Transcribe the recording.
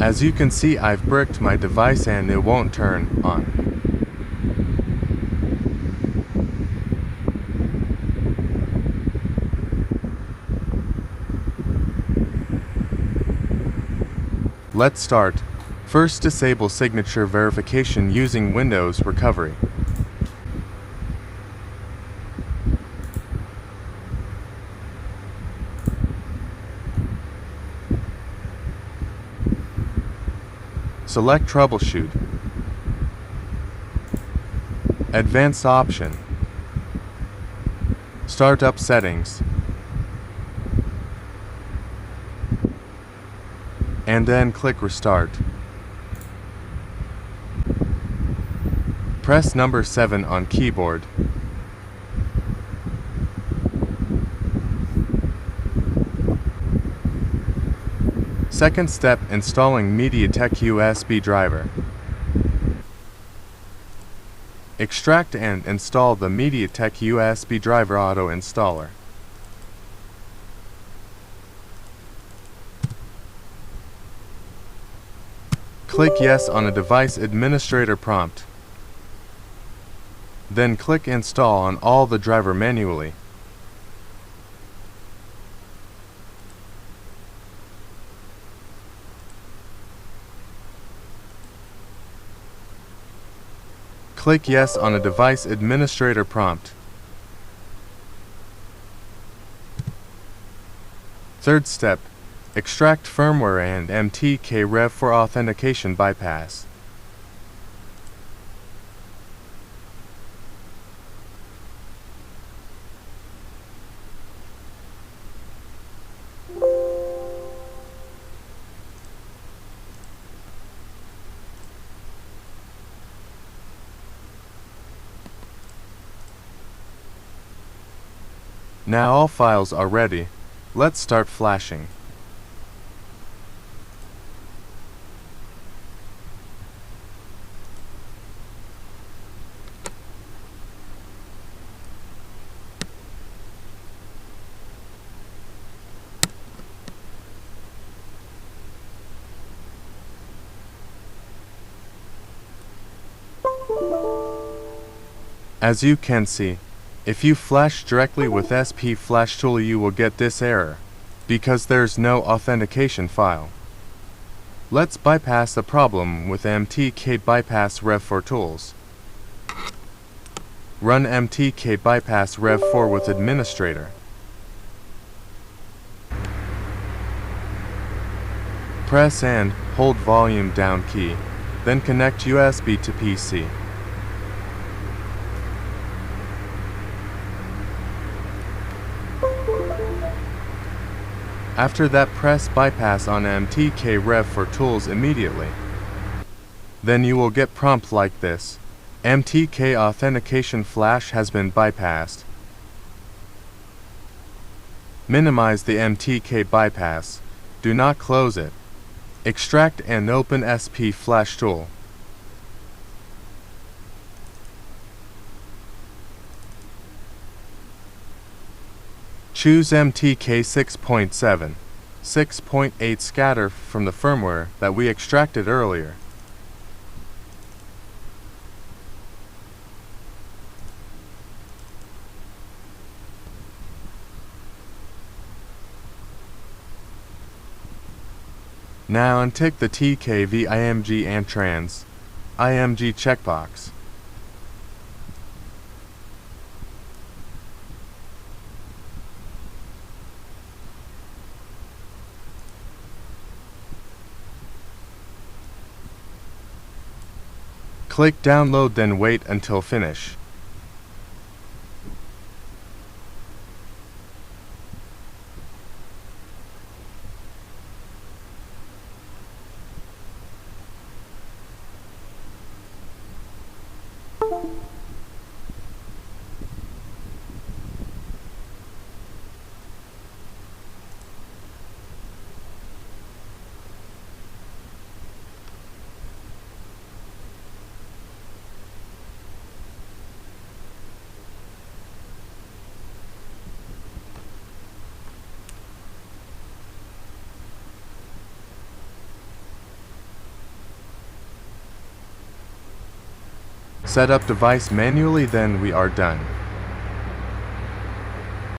As you can see, I've bricked my device and it won't turn on. Let's start. First, disable signature verification using Windows Recovery. Select Troubleshoot. Advanced option. Startup settings. And then click Restart. Press number 7 on keyboard. Second step, installing MediaTek USB driver. Extract and install the MediaTek USB driver auto installer. Click Yes on a device administrator prompt. Then click Install on all the driver manually. Click Yes on a device administrator prompt. Third step, extract firmware and MTK-Rev for authentication bypass. Now all files are ready. Let's start flashing. As you can see, if you flash directly with SP Flash Tool, you will get this error, because there's no authentication file. Let's bypass the problem with MTK Bypass Rev 4 tools. Run MTK Bypass Rev 4 with administrator. Press and hold volume down key, then connect USB to PC. After that, press bypass on MTK Rev 4 tools immediately. Then you will get prompt like this. MTK authentication flash has been bypassed. Minimize the MTK bypass. Do not close it. Extract and open SP Flash Tool. Choose MTK 6.7, 6.8 scatter from the firmware that we extracted earlier. Now untick the TKV IMG and Trans IMG checkbox. Click Download, then wait until finish. set up device manually, then we are done.